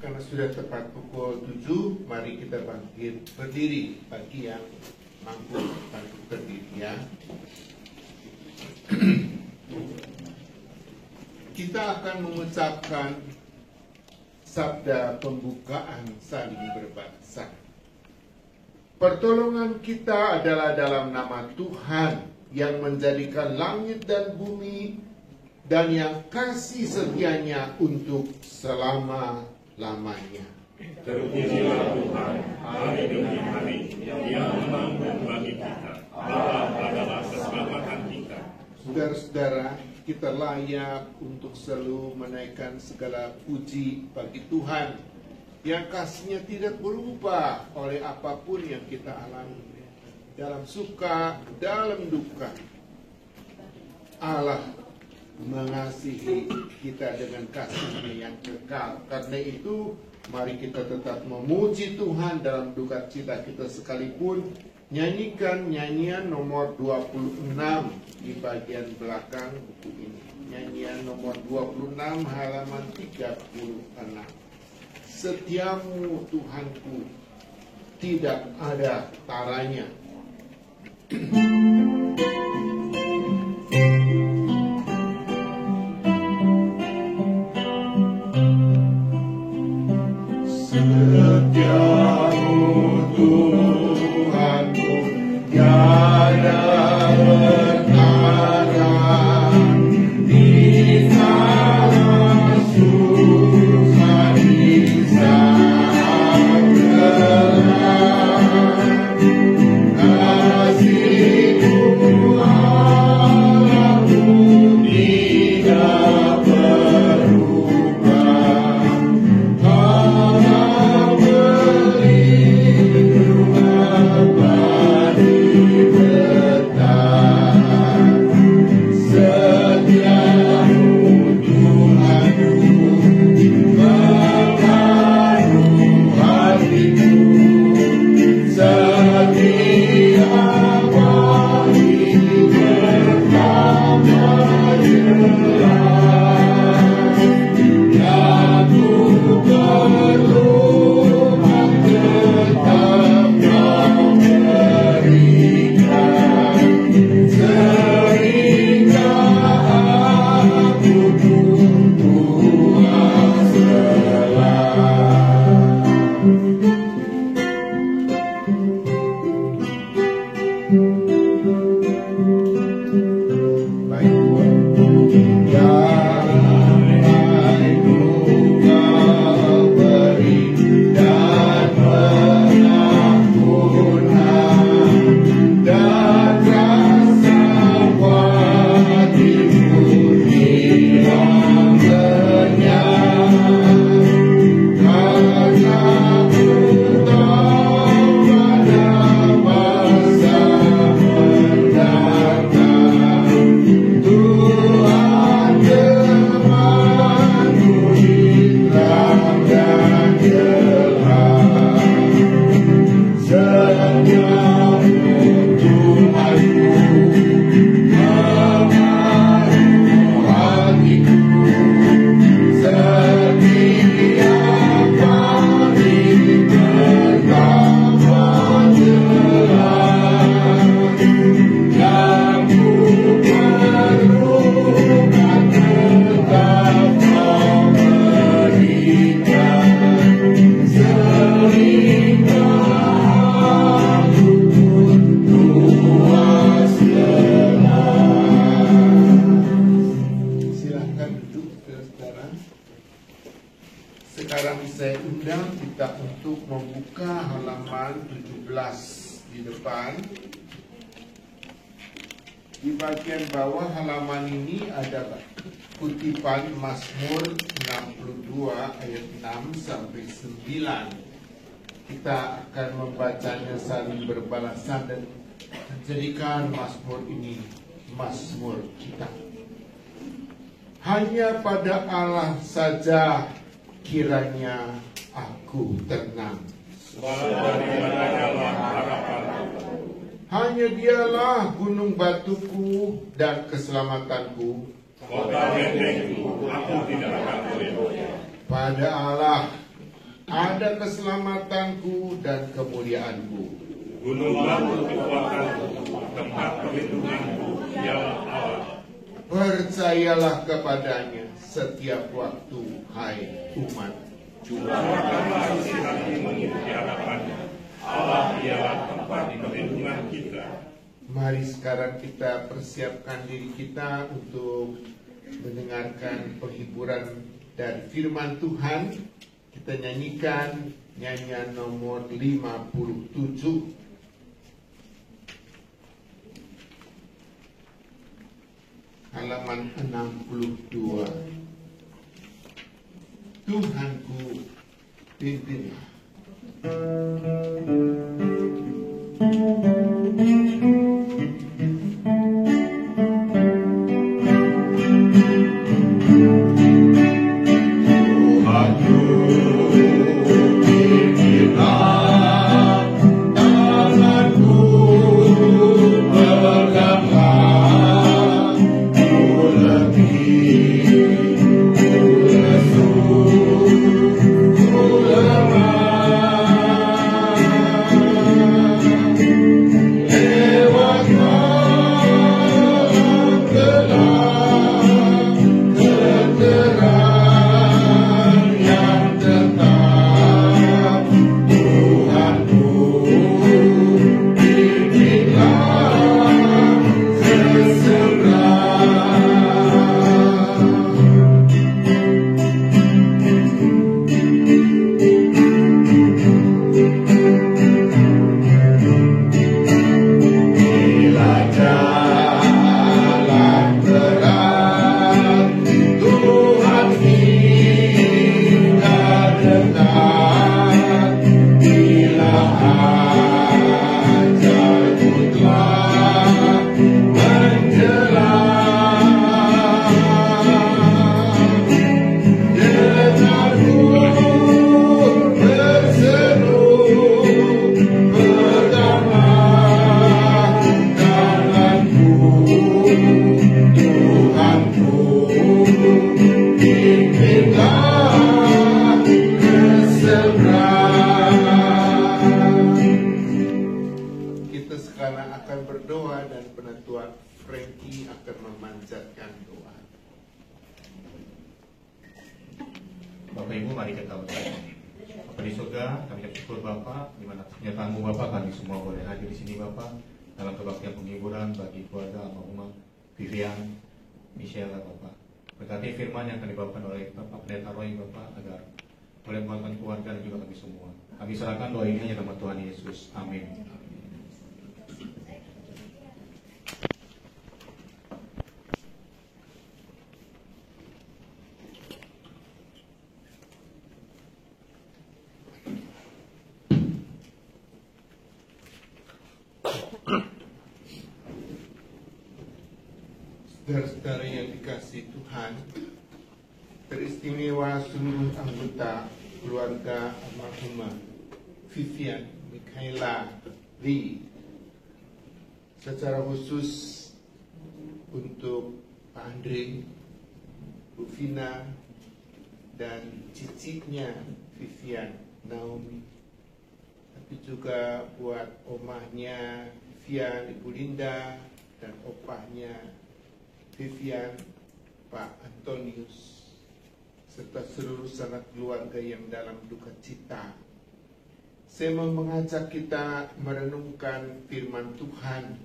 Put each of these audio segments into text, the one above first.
Karena sudah tepat pukul 7, mari kita bangkit berdiri bagi yang mampu bangkit berdiri ya. Kita akan mengucapkan sabda pembukaan saling berbangsa. Pertolongan kita adalah dalam nama Tuhan yang menjadikan langit dan bumi dan yang kasih setianya untuk selama-lamanya. Terpujilah Tuhan hari demi hari yang membangun bagi kita. Allah adalah keselamatan kita. Saudara-saudara, kita layak untuk selalu menaikkan segala puji bagi Tuhan yang kasih-Nya tidak berubah oleh apapun yang kita alami. Dalam suka, dalam duka, Allah mengasihi kita dengan kasih-Nya yang kekal. Karena itu, mari kita tetap memuji Tuhan dalam duka cita kita sekalipun. Nyanyikan nyanyian nomor 26 di bagian belakang buku ini. Nyanyian nomor 26 halaman 36. Setiamu Tuhanku, tidak ada taranya. Setiamu Tuhanku, tiada bertara di segala susah, di saat gelap. Kasih-Mu Allahku tidak berubah. Allah berlindung abadi bertahan. Setiamu Tuhanku, mengaruh hatiku. Setiap hari bersama jelas, yang ku perlukan tetap Kau berikan. Sehingga aku pun puas lelah. Baik Tuhan, yang Kau beri dan pengampunan dan rasa wajib-Mu hilang lenyap. Karena Ku tahu pada masa mendatang Tuhan memenuhi terang dan jelas. Setiamu Tuhanku, mengaruh hatiku. Setiap hari bertambah jelas, yang ku perlukan tetap Kau berikan. Sehingga aku pun puas lelah. Silakan duduk, saudara. Sekarang saya undang kita untuk membuka halaman 17 di depan. Di bagian bawah halaman ini ada kutipan Mazmur 62 ayat 6 sampai 9. Kita akan membacanya saling berbalasan dan menjadikan Mazmur ini Mazmur kita. Hanya pada Allah saja kiranya aku tenang. Hanya Dialah gunung batuku dan keselamatanku. Kota bentengku, aku tidak akan goyah. Pada Allah ada keselamatanku dan kemuliaanku. Gunung batu kekuatanku, tempat perlindunganku, ialah Allah. Percayalah kepadanya setiap waktu, hai umat. Curahkanlah isi hatimu di hadapannya. Allah ialah tempat perlindungan kita. Mari sekarang kita persiapkan diri kita untuk mendengarkan penghiburan dari firman Tuhan. Kita nyanyikan nyanyian nomor 57. Halaman 62. Tuhanku, pimpinlah. Berkati firman yang akan dibawakan oleh Bapak Pendeta Roy, Bapak, agar boleh membangun keluarga dan juga kami semua. Kami serahkan doa ini hanya nama Tuhan Yesus. Amin. Saudara-saudara yang dikasihi Tuhan, teristimewa seluruh anggota keluarga almarhumah Vivian Michaela Lee, secara khusus untuk Pak Andre, Bu Vina, dan cicitnya Vivian, Naomi, tapi juga buat omahnya Vivian, Ibu Linda, dan opahnya Vivian, Pak Antonius, serta seluruh sanak keluarga yang dalam duka cita. Saya mau mengajak kita merenungkan firman Tuhan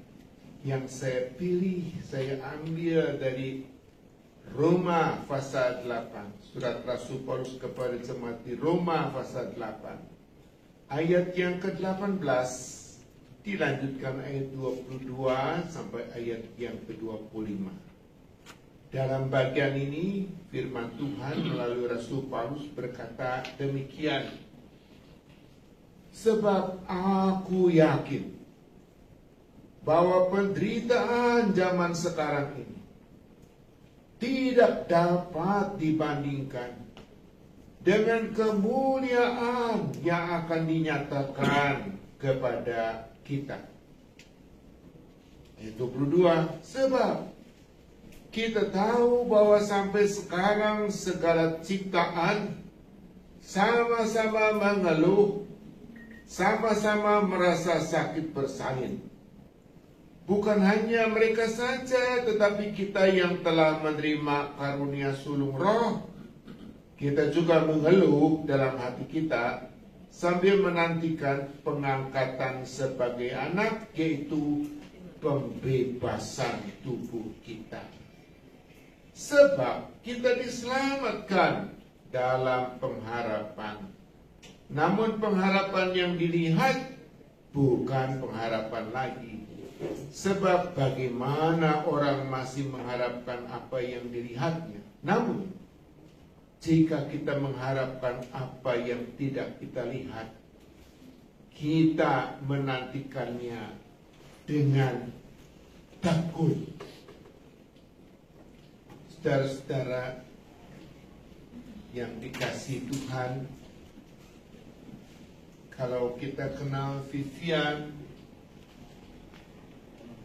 yang saya pilih, saya ambil dari Roma pasal 8, surat Rasul Paulus kepada jemaat di Roma pasal 8, ayat yang ke-18, dilanjutkan ayat 22 sampai ayat yang ke-25. Dalam bagian ini firman Tuhan melalui Rasul Paulus berkata demikian. Sebab aku yakin bahwa penderitaan zaman sekarang ini tidak dapat dibandingkan dengan kemuliaan yang akan dinyatakan kepada kita. Ayat 22, sebab kita tahu bahwa sampai sekarang segala ciptaan sama-sama mengeluh, sama-sama merasa sakit bersalin. Bukan hanya mereka saja, tetapi kita yang telah menerima karunia sulung roh, kita juga mengeluh dalam hati kita sambil menantikan pengangkatan sebagai anak, yaitu pembebasan tubuh kita. Sebab kita diselamatkan dalam pengharapan. Namun pengharapan yang dilihat bukan pengharapan lagi. Sebab bagaimana orang masih mengharapkan apa yang dilihatnya. Namun jika kita mengharapkan apa yang tidak kita lihat, kita menantikannya dengan takut. Saudara-saudara yang dikasihi Tuhan, kalau kita kenal Vivian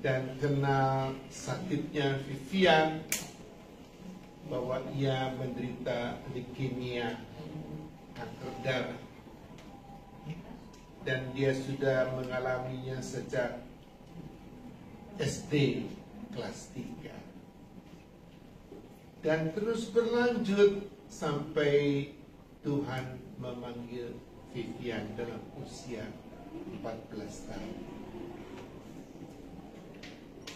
dan kenal sakitnya Vivian, bahwa ia menderita leukemia, kanker darah, dan dia sudah mengalaminya sejak SD kelas 3 dan terus berlanjut sampai Tuhan memanggil Vivian dalam usia 14 tahun.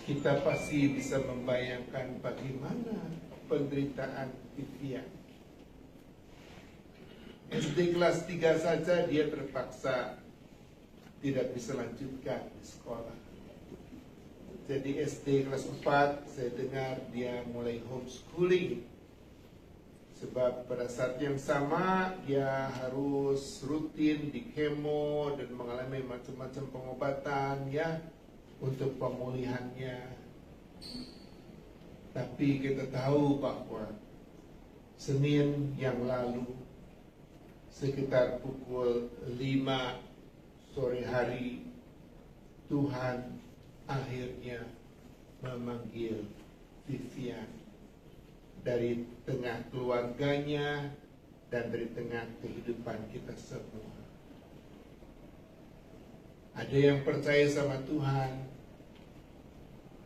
Kita pasti bisa membayangkan bagaimana penderitaan Vivian. SD kelas 3 saja dia terpaksa tidak bisa lanjutkan di sekolah. Jadi SD kelas 4 saya dengar dia mulai homeschooling. Sebab pada saat yang sama dia harus rutin di kemo dan mengalami macam-macam pengobatan ya untuk pemulihannya. Tapi kita tahu bahwa Senin yang lalu sekitar pukul 5 sore hari Tuhan akhirnya memanggil Vivian dari tengah keluarganya dan dari tengah kehidupan kita semua. Ada yang percaya sama Tuhan,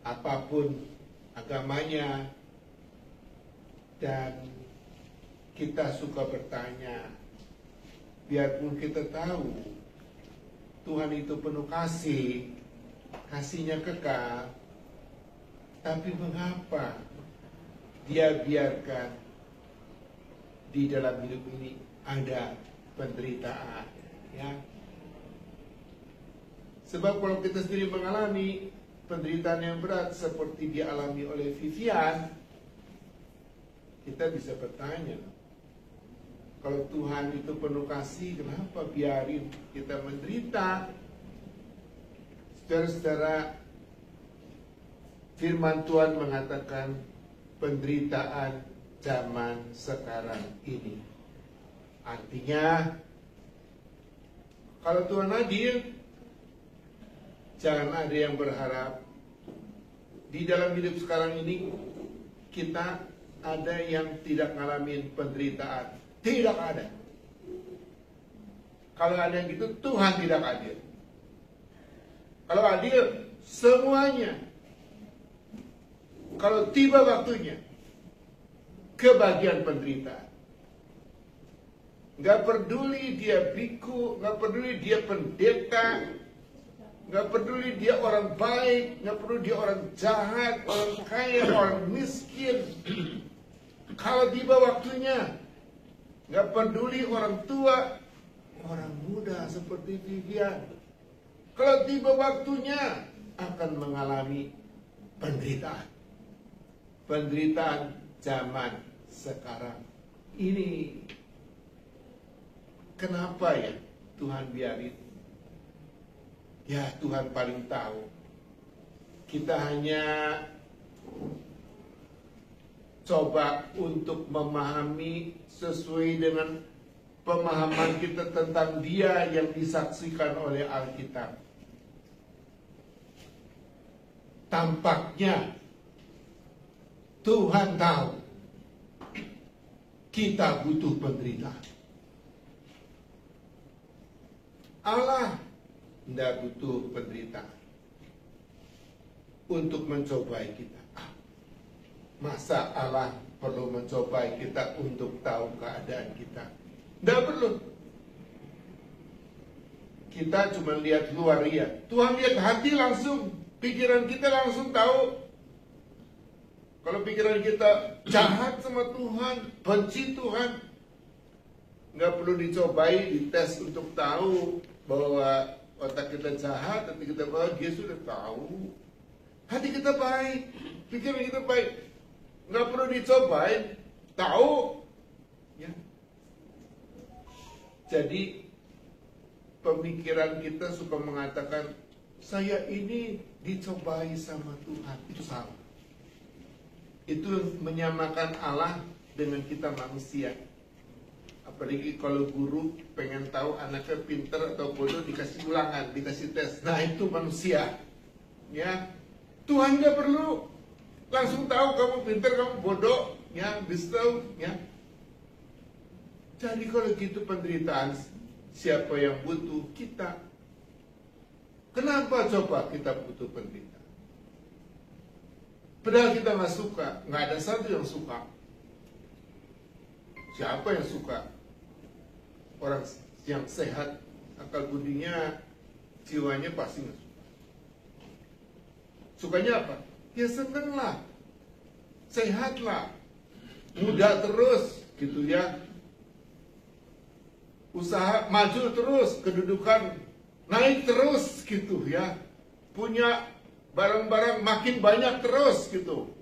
apapun agamanya, dan kita suka bertanya, biarpun kita tahu Tuhan itu penuh kasih, kasihnya kekal, tapi mengapa Dia biarkan di dalam hidup ini ada penderitaan, ya? Sebab kalau kita sendiri mengalami penderitaan yang berat seperti dialami oleh Vivian, kita bisa bertanya, kalau Tuhan itu penuh kasih, kenapa biarin kita menderita? Saudara-saudara, firman Tuhan mengatakan penderitaan zaman sekarang ini. Artinya, kalau Tuhan adil, jangan ada yang berharap di dalam hidup sekarang ini kita ada yang tidak ngalamin penderitaan. Tidak ada. Kalau ada yang gitu, Tuhan tidak adil. Kalau adil, semuanya. Kalau tiba waktunya, kebagian penderitaan. Gak peduli dia biku, gak peduli dia pendeta, gak peduli dia orang baik, gak peduli dia orang jahat, orang kaya, orang miskin. Kalau tiba waktunya, gak peduli orang tua, orang muda seperti Vivian. Kalau tiba waktunya, akan mengalami penderitaan. Penderitaan zaman sekarang ini. Kenapa ya Tuhan biarin? Ya Tuhan paling tahu. Kita hanya coba untuk memahami sesuai dengan pemahaman kita tentang Dia yang disaksikan oleh Alkitab. Tampaknya Tuhan tahu kita butuh penderitaan. Allah tidak butuh penderitaan untuk mencobai kita. Masa Allah perlu mencobai kita untuk tahu keadaan kita? Tidak perlu. Kita cuma lihat luar ya. Tuhan lihat hati langsung, pikiran kita langsung tahu. Kalau pikiran kita jahat sama Tuhan, benci Tuhan, nggak perlu dicobai, dites untuk tahu bahwa otak kita jahat, hati kita baik. Dia sudah tahu. Hati kita baik, pikiran kita baik, nggak perlu dicobai, tahu. Ya. Jadi pemikiran kita suka mengatakan saya ini dicobai sama Tuhan, itu salah. Itu menyamakan Allah dengan kita manusia. Apalagi kalau guru pengen tahu anaknya pinter atau bodoh, dikasih ulangan, dikasih tes. Nah itu manusia. Ya, Tuhan nggak perlu langsung tahu kamu pinter, kamu bodoh. Ya, bisa tahu. Ya. Jadi kalau gitu penderitaan, siapa yang butuh? Kita. Kenapa coba kita butuh penderitaan? Padahal kita nggak suka, nggak ada satu yang suka. Siapa yang suka? Orang yang sehat, akal budinya, jiwanya pasti nggak suka. Sukanya apa? Ya seneng lah, sehat lah, muda terus, gitu ya. Usaha maju terus, kedudukan naik terus, gitu ya. Punya barang-barang makin banyak terus gitu.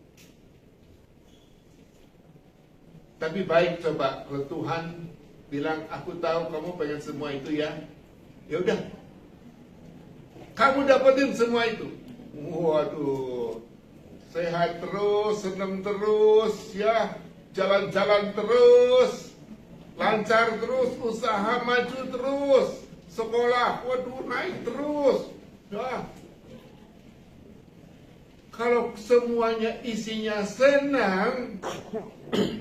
Tapi baik coba kalau Tuhan bilang, aku tahu kamu pengen semua itu ya. Ya udah, kamu dapetin semua itu. Waduh, sehat terus, senang terus ya, jalan-jalan terus, lancar terus, usaha maju terus, sekolah, waduh naik terus. Ya. Kalau semuanya isinya senang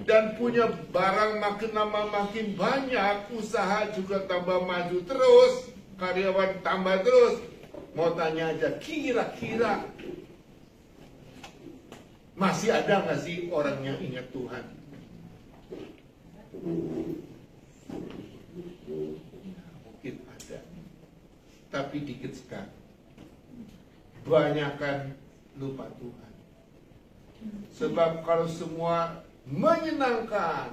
dan punya barang makin lama makin banyak, usaha juga tambah maju terus, karyawan tambah terus, mau tanya aja, kira-kira masih ada nggak sih orang yang ingat Tuhan? Mungkin ada, tapi dikit sekali. Banyakan lupa Tuhan. Sebab kalau semua menyenangkan,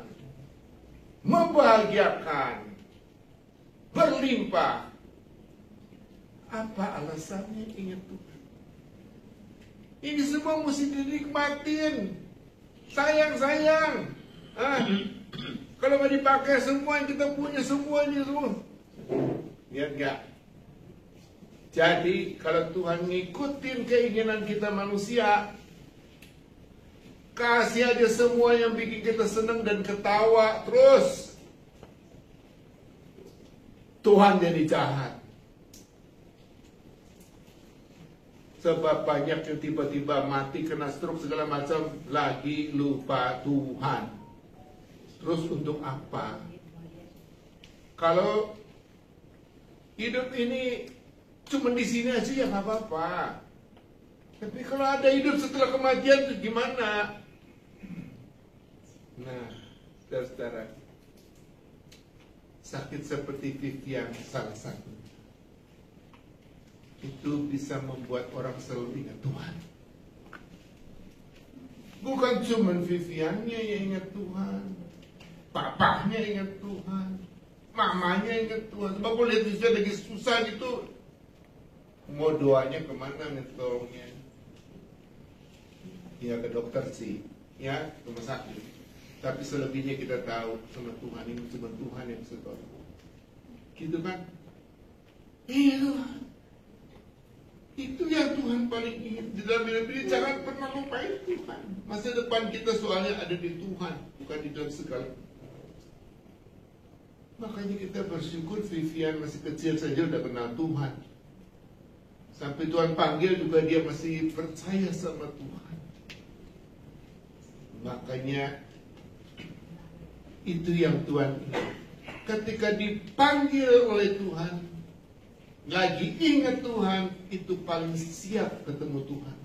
membahagiakan, berlimpah, apa alasannya ingat Tuhan? Ini semua mesti dinikmatin. Sayang-sayang. Kalau nggak dipakai semua yang kita punya, semuanya semua. Ya enggak. Jadi kalau Tuhan ngikutin keinginan kita manusia, kasih aja semua yang bikin kita senang dan ketawa terus, Tuhan jadi jahat. Sebab banyak yang tiba-tiba mati kena stroke segala macam, lagi lupa Tuhan. Terus untuk apa? Kalau hidup ini cuma di sini aja ya nggak apa-apa. Tapi kalau ada hidup setelah kematian itu gimana? Nah, saudara-saudara, sakit seperti Vivian salah satu itu bisa membuat orang selalu ingat Tuhan. Bukan cuma Viviannya yang ingat Tuhan, papahnya ingat Tuhan, mamanya ingat Tuhan. Sebab kalau lihat Vivian lagi susah gitu, mau doanya kemana nih tolongnya? Ya ke dokter sih, ya rumah sakit. Tapi selebihnya kita tahu sama Tuhan, ini cuma Tuhan yang bisa tolong. Gitu kan? Iya Tuhan. Itu yang Tuhan paling ingin. Di dalam hidup ini jangan pernah lupain Tuhan. Masa depan kita soalnya ada di Tuhan, bukan di dalam segala. Makanya kita bersyukur Vivian masih kecil saja udah kenal Tuhan. Sampai Tuhan panggil juga dia masih percaya sama Tuhan. Makanya itu yang Tuhan ingat. Ketika dipanggil oleh Tuhan, lagi ingat Tuhan, itu paling siap ketemu Tuhan.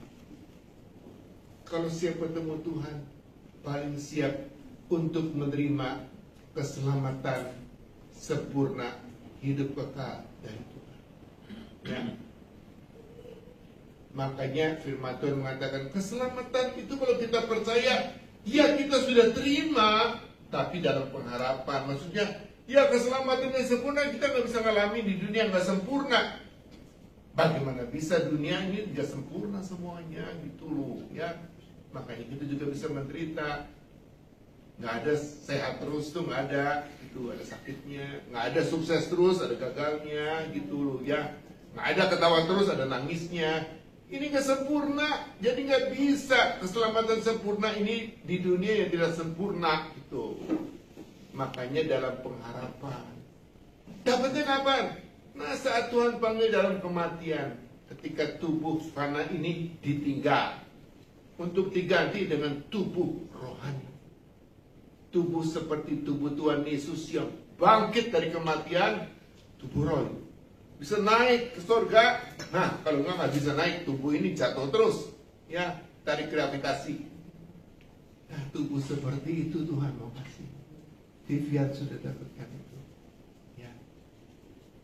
Kalau siap ketemu Tuhan, paling siap untuk menerima keselamatan sempurna, hidup kekal dari Tuhan. Ya. Makanya firman Tuhan mengatakan keselamatan itu kalau kita percaya, ya kita sudah terima, tapi dalam pengharapan. Maksudnya, ya keselamatan yang sempurna kita nggak bisa ngalami di dunia nggak sempurna. Bagaimana bisa dunia ini tidak sempurna semuanya gitu loh, ya. Makanya kita juga bisa menderita. Nggak ada sehat terus tuh, nggak ada. Itu ada sakitnya. Nggak ada sukses terus, ada gagalnya gitu loh, ya. Nggak ada ketawa terus, ada nangisnya. Ini nggak sempurna, jadi nggak bisa keselamatan sempurna ini di dunia yang tidak sempurna gitu. Makanya dalam pengharapan. Dapatnya kapan? Nah, saat Tuhan panggil dalam kematian, ketika tubuh fana ini ditinggal untuk diganti dengan tubuh rohani. Tubuh seperti tubuh Tuhan Yesus yang bangkit dari kematian, tubuh rohani. Bisa naik ke surga. Nah, kalau nggak bisa naik, tubuh ini jatuh terus, ya, tarik gravitasi. Nah, tubuh seperti itu Tuhan mau kasih. Vivian sudah dapatkan itu, ya.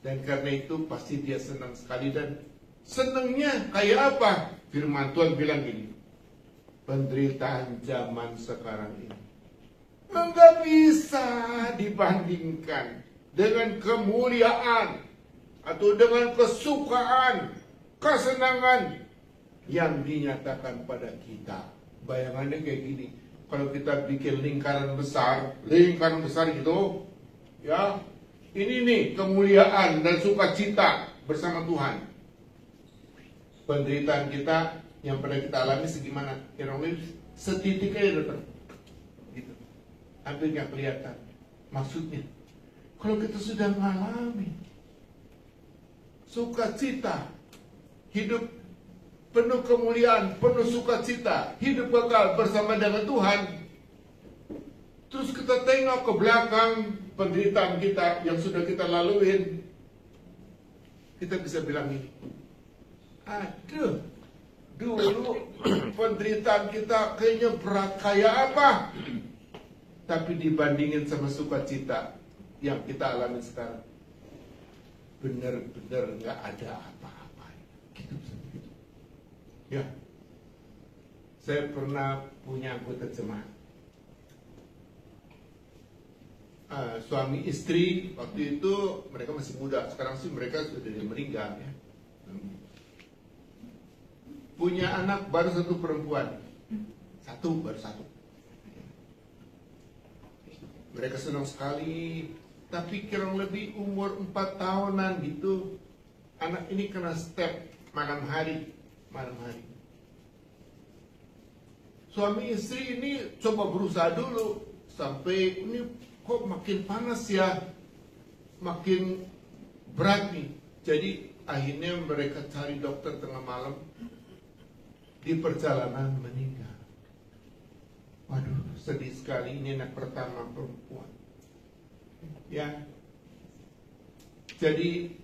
Dan karena itu pasti dia senang sekali, dan senangnya kayak apa? Firman Tuhan bilang gini, penderitaan zaman sekarang ini nggak bisa dibandingkan dengan kemuliaan atau dengan kesukaan, kesenangan yang dinyatakan pada kita. Bayangannya kayak gini, kalau kita bikin lingkaran besar gitu, ya, ini nih kemuliaan dan sukacita bersama Tuhan. Penderitaan kita yang pernah kita alami segimana? Kira-kira setitik aja dokter, gitu. Hampir nggak kelihatan. Maksudnya, kalau kita sudah mengalami sukacita, hidup penuh kemuliaan, penuh sukacita, hidup kekal bersama dengan Tuhan. Terus kita tengok ke belakang penderitaan kita yang sudah kita laluin, kita bisa bilang ini, aduh, dulu penderitaan kita kayaknya berat kayak apa, tapi dibandingin sama sukacita yang kita alami sekarang, benar-benar nggak ada apa-apa. Gitu. Ya, saya pernah punya anggota jemaat, suami istri waktu itu mereka masih muda, sekarang sih mereka sudah meninggal, ya. Punya anak baru satu perempuan, baru satu. Mereka senang sekali, tapi kurang lebih umur 4 tahunan gitu, anak ini kena step malam hari. Suami istri ini coba berusaha dulu, sampai ini kok makin panas ya, makin berat nih. Jadi akhirnya mereka cari dokter tengah malam, di perjalanan meninggal. Waduh, sedih sekali, ini anak pertama perempuan. Ya, jadi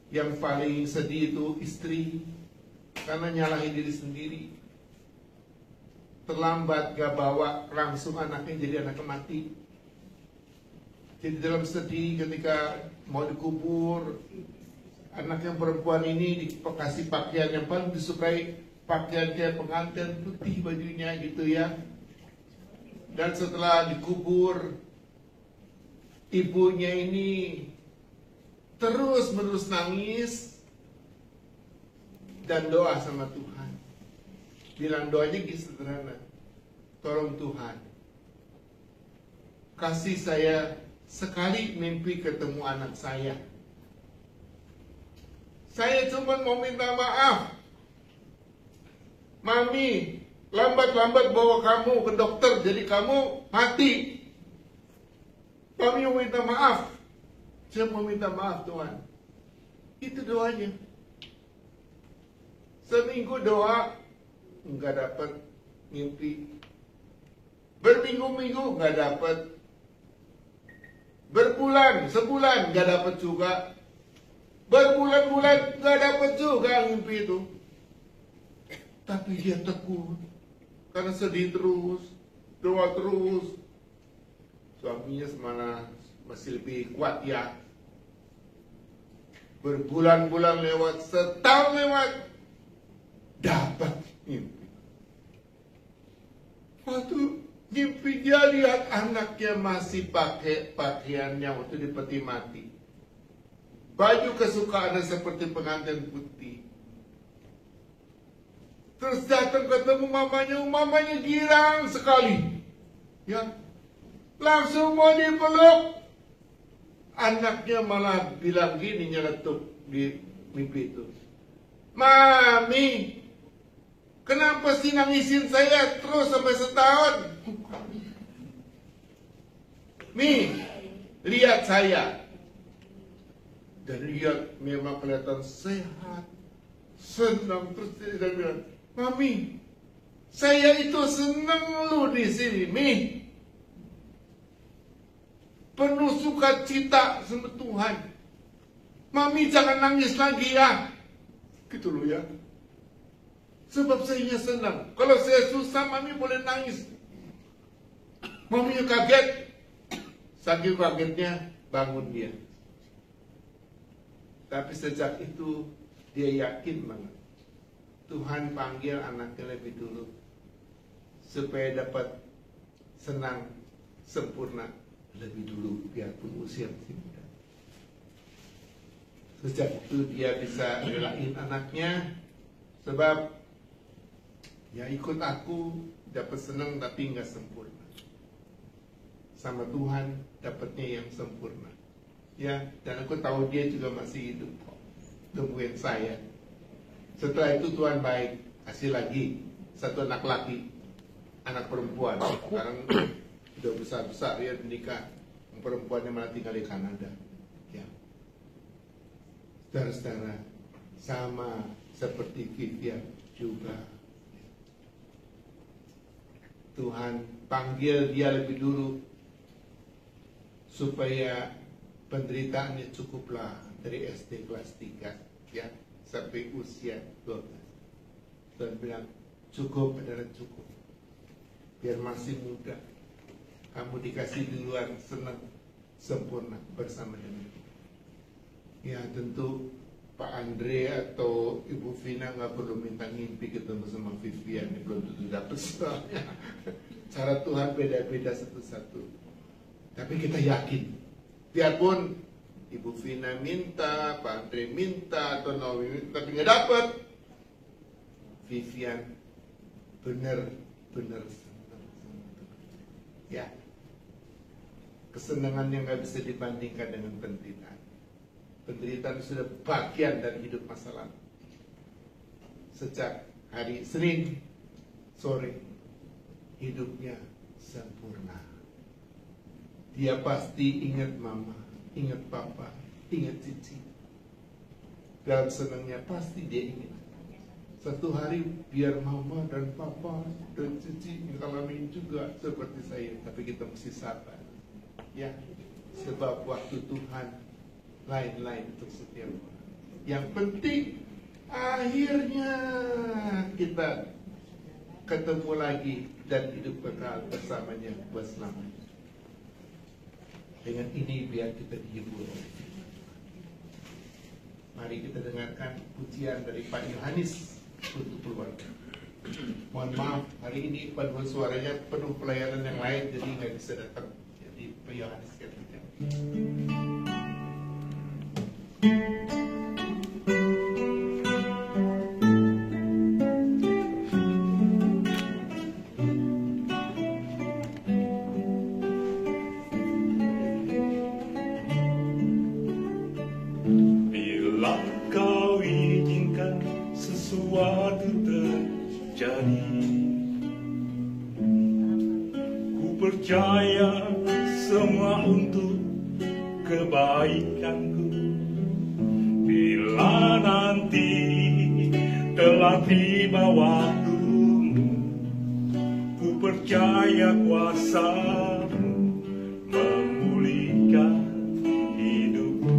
yang paling sedih itu istri, karena nyalahin diri sendiri. Terlambat gak bawa langsung anaknya, jadi anaknya mati. Jadi dalam sedih ketika mau dikubur, anak yang perempuan ini dikasih pakaian yang paling disukai, pakaian kayak pengantin putih bajunya gitu ya. Dan setelah dikubur, ibunya ini terus-menerus nangis dan doa sama Tuhan. Bilang doanya gini sederhana, tolong Tuhan, kasih saya sekali mimpi ketemu anak saya. Saya cuma mau minta maaf, Mami lambat-lambat bawa kamu ke dokter, jadi kamu mati. Kami mau minta maaf. Saya mau minta maaf Tuhan. Itu doanya. Seminggu doa, nggak dapat mimpi. Berminggu-minggu nggak dapat. Sebulan nggak dapat juga. Berbulan-bulan gak dapat juga mimpi itu. Tapi dia tekun. Karena sedih terus, doa terus. Suaminya semana masih lebih kuat ya. Berbulan-bulan lewat, setahun lewat, dapat mimpi. Waktu mimpi dia lihat anaknya masih pakai pakaiannya waktu di peti mati. Baju kesukaannya seperti pengantin putih. Terus datang ketemu mamanya girang sekali. Ya, langsung mau dipeluk. Anaknya malah bilang gini, nyeletuk di mimpi itu. Mami, kenapa sih nangisin saya terus sampai setahun? Mi, lihat saya. Dan lihat memang kelihatan sehat, senang. Terus dia bilang, Mami, saya itu senang lu di sini, Mi. Penuh sukacita sama Tuhan. Mami jangan nangis lagi ya. Gitu loh ya. Sebab saya senang. Kalau saya susah, Mami boleh nangis. Mami kaget. Saking kagetnya bangun dia. Tapi sejak itu dia yakin banget. Tuhan panggil anaknya lebih dulu. Supaya dapat senang, sempurna lebih dulu. Biarpun usia masih muda. Sejak itu dia bisa relain anaknya. Sebab ya ikut aku dapat senang tapi nggak sempurna. Sama Tuhan dapatnya yang sempurna. Ya, dan aku tahu dia juga masih hidup kok. Tungguin saya. Setelah itu Tuhan baik, kasih lagi satu anak laki, anak perempuan. Sekarang udah besar-besar dia menikah. Perempuannya malah tinggal di Kanada. Ya. Saudara-saudara, sama seperti Vivian juga. Tuhan panggil dia lebih dulu supaya penderitaannya cukuplah dari SD kelas 3 ya sampai usia 12. Tuhan bilang cukup adalah cukup. Biar masih muda, kamu dikasih duluan senang sempurna bersama dengan Tuhan. Ya tentu Pak Andre atau Ibu Vina nggak perlu minta ngimpi ketemu sama Vivian, belum tentu dapat soalnya. Cara Tuhan beda-beda satu-satu. Tapi kita yakin, biarpun Ibu Vina minta, Pak Andre minta, atau Naomi minta, tapi nggak dapat, Vivian benar-benar senang. Ya, kesenangan yang nggak bisa dibandingkan dengan penderitaan. Penderitaan sudah bagian dari hidup masa lalu. Sejak hari Senin sore, hidupnya sempurna. Dia pasti ingat mama, ingat papa, ingat cici. Dan senangnya pasti dia ingat. Satu hari biar mama dan papa dan cici mengalami juga seperti saya. Tapi kita mesti sabar. Ya, sebab waktu Tuhan lain-lain untuk setiap orang. Yang penting akhirnya kita ketemu lagi dan hidup kekal bersamanya berselamanya. Dengan ini biar kita dihibur. Mari kita dengarkan pujian dari Pak Yohanes untuk keluarga. Mohon maaf, hari ini paduan suaranya penuh pelayanan yang lain, jadi nggak bisa datang. Jadi Pak Yohanes katanya. Bila kau izinkan sesuatu terjadi, ku percaya semua untuk kebaikanku. Bila nanti telah tiba waktumu, ku percaya kuasa-Mu memulihkan hidupku.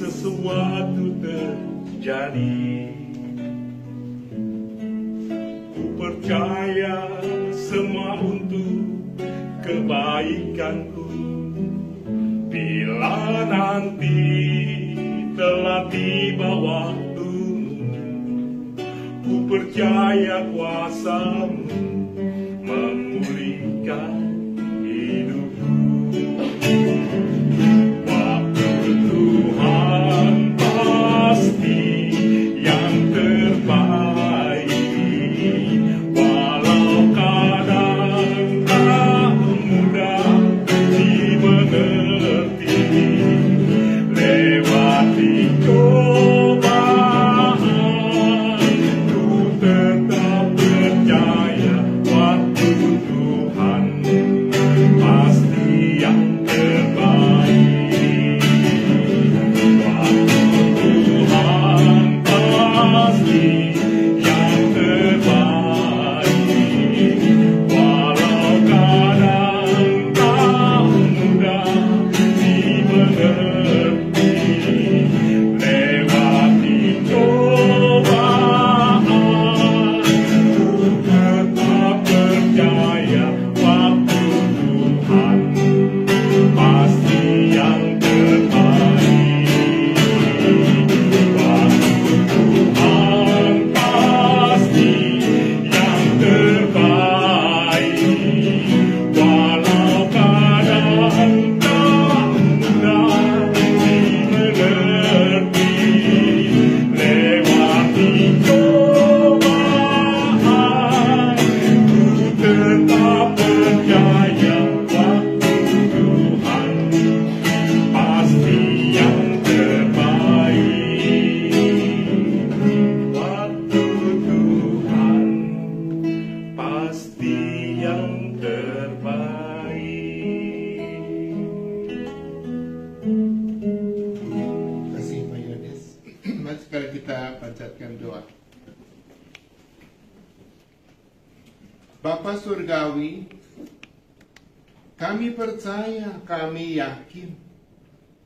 sesuatu terjadi. Ku percaya semua untuk kebaikanku. Bila nanti telah tiba waktumu, ku percaya kuasamu memulihkan hidupku. Waktu Tuhan pasti yang terbaik, walau kadang tak mudah dimengerti. Lewati cobaan, ku tetap percaya waktu Tuhan pasti yang terbaik. Waktu Tuhan pasti yang terbaik, walau kadang tak mudah dimengerti. Lewati cobaan, ku tetap percaya waktu Tuhan pasti yang terbaik. Waktu Tuhan pasti yang terbaik, walau kadang tak mudah dimengerti. Lewati cobaan, ku tetap percaya waktu Tuhan pasti yang terbaik. Waktu Tuhan pasti yang terbaik. Terima kasih Pak Yohanes. Mari sekarang kita panjatkan doa. Bapa Surgawi, kami percaya, kami yakin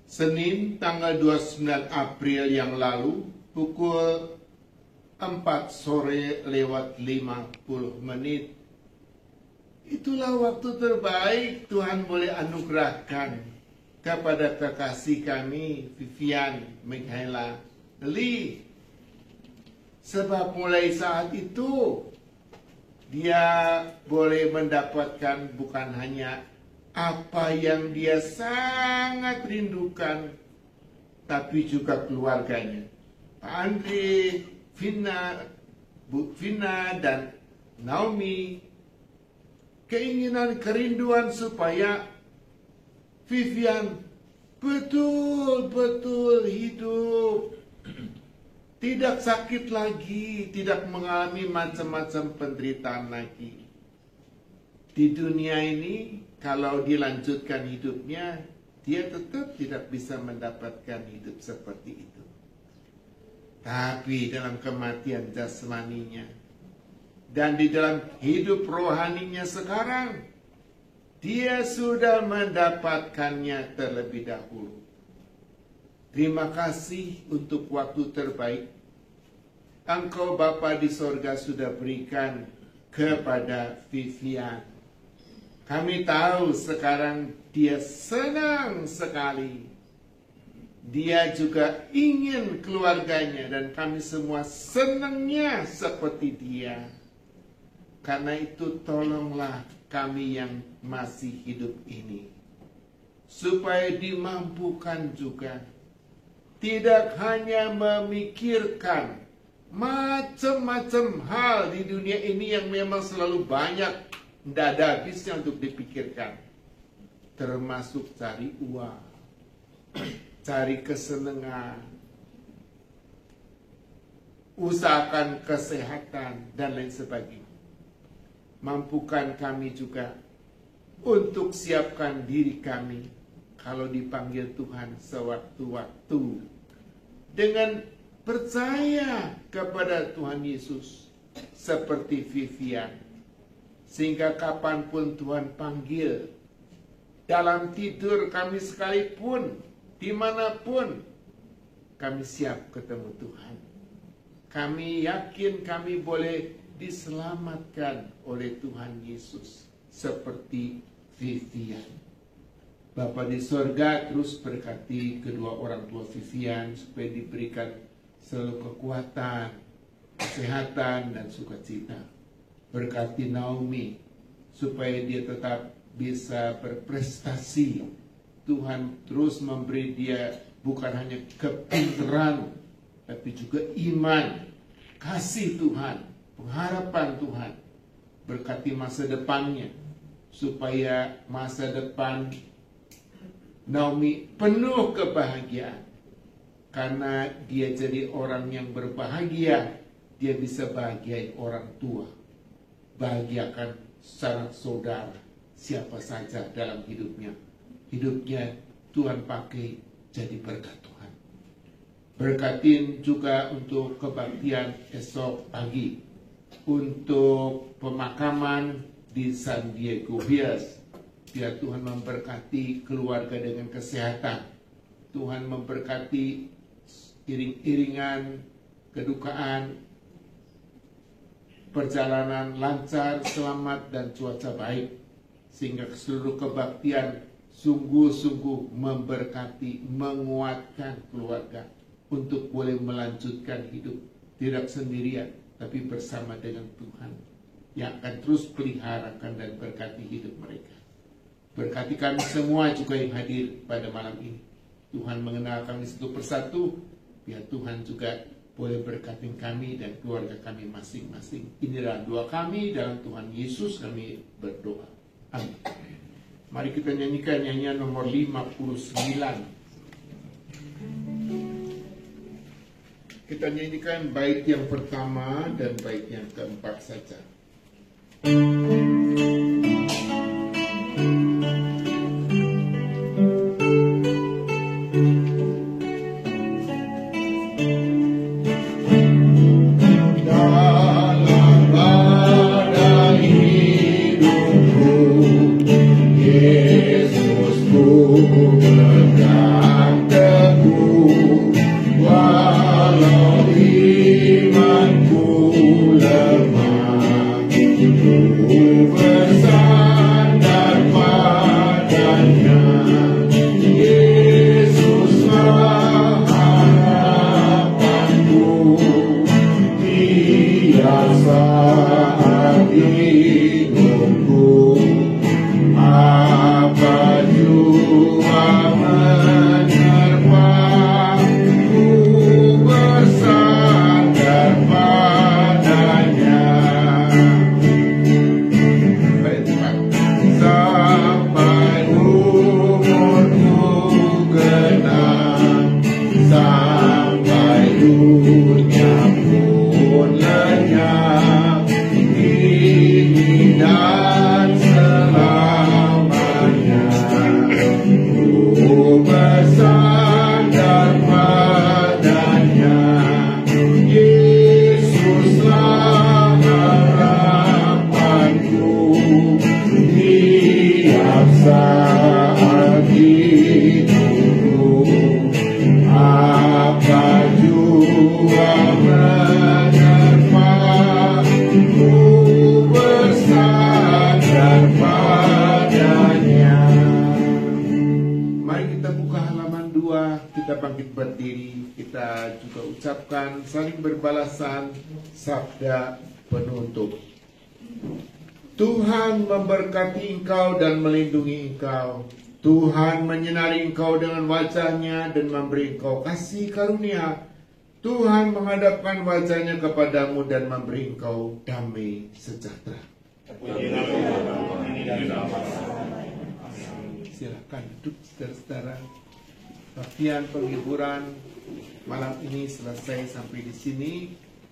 Senin tanggal 29 April yang lalu pukul 4 sore lewat 50 menit, itulah waktu terbaik Tuhan boleh anugerahkan kepada kekasih kami Vivian Michaela Lee. Sebab mulai saat itu dia boleh mendapatkan bukan hanya apa yang dia sangat rindukan, tapi juga keluarganya. Pak Andre, Vina, Bu Vina, dan Naomi, keinginan, kerinduan supaya Vivian betul-betul hidup, tidak sakit lagi, tidak mengalami macam-macam penderitaan lagi. Di dunia ini, kalau dilanjutkan hidupnya, dia tetap tidak bisa mendapatkan hidup seperti itu. Tapi dalam kematian jasmaninya dan di dalam hidup rohaninya sekarang, dia sudah mendapatkannya terlebih dahulu. Terima kasih untuk waktu terbaik Engkau Bapa di sorga sudah berikan kepada Vivian. Kami tahu sekarang dia senang sekali. Dia juga ingin keluarganya, dan kami semua senangnya seperti dia. Karena itu tolonglah kami yang masih hidup ini, supaya dimampukan juga tidak hanya memikirkan macam-macam hal di dunia ini yang memang selalu banyak, tidak ada habisnya untuk dipikirkan, termasuk cari uang, cari kesenangan, usahakan kesehatan, dan lain sebagainya. Mampukan kami juga untuk siapkan diri kami kalau dipanggil Tuhan sewaktu-waktu, dengan percaya kepada Tuhan Yesus seperti Vivian, sehingga kapanpun Tuhan panggil, dalam tidur kami sekalipun, dimanapun, kami siap ketemu Tuhan. Kami yakin kami boleh diselamatkan oleh Tuhan Yesus seperti Vivian. Bapa di sorga terus berkati kedua orang tua Vivian supaya diberikan selalu kekuatan, kesehatan, dan sukacita. Berkati Naomi supaya dia tetap bisa berprestasi. Tuhan terus memberi dia bukan hanya kepintaran, tapi juga iman, kasih Tuhan, pengharapan Tuhan. Berkati masa depannya, supaya masa depan Naomi penuh kebahagiaan. Karena dia jadi orang yang berbahagia, dia bisa bahagiain orang tua, bahagiakan sanak saudara, siapa saja dalam hidupnya. Hidupnya Tuhan pakai jadi berkat Tuhan. Berkatin juga untuk kebaktian esok pagi, untuk pemakaman di San Diego Hills. Biar Tuhan memberkati keluarga dengan kesehatan. Tuhan memberkati iring-iringan, kedukaan, perjalanan lancar, selamat, dan cuaca baik. Sehingga seluruh kebaktian sungguh-sungguh memberkati, menguatkan keluarga untuk boleh melanjutkan hidup tidak sendirian, tapi bersama dengan Tuhan yang akan terus peliharakan dan berkati hidup mereka. Berkati kami semua juga yang hadir pada malam ini. Tuhan mengenal kami satu persatu, biar Tuhan juga boleh berkati kami dan keluarga kami masing-masing. Inilah doa kami dalam Tuhan Yesus kami berdoa. Amin. Mari kita nyanyikan nyanyian nomor 59. Kita nyanyikan bait yang pertama dan bait yang keempat saja. Saling berbalasan sabda penutup. Tuhan memberkati engkau dan melindungi engkau. Tuhan menyinari engkau dengan wajahnya dan memberi engkau kasih karunia. Tuhan menghadapkan wajahnya kepadamu dan memberi engkau damai sejahtera. Silakan duduk saudara-saudara. Baktian penghiburan malam ini selesai sampai di sini.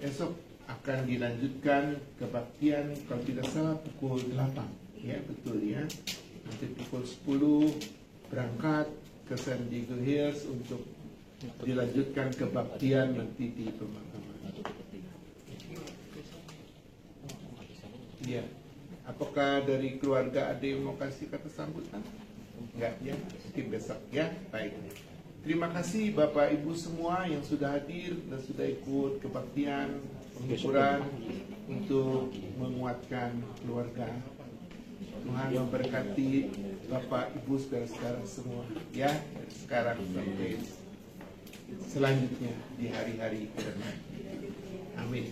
Esok akan dilanjutkan kebaktian kalau tidak salah pukul 8. Ya betul ya. Nanti pukul 10 berangkat ke San Diego Hills untuk dilanjutkan kebaktian nanti di pemakaman. Ya. Apakah dari keluarga ada yang mau kasih kata sambutan? Enggak ya. Mungkin besok ya. Baik. Terima kasih Bapak Ibu semua yang sudah hadir dan sudah ikut kebaktian penghiburan untuk menguatkan keluarga. Tuhan memberkati Bapak Ibu saudara-saudara semua ya, dari sekarang sampai selanjutnya di hari-hari ke depan. Amin.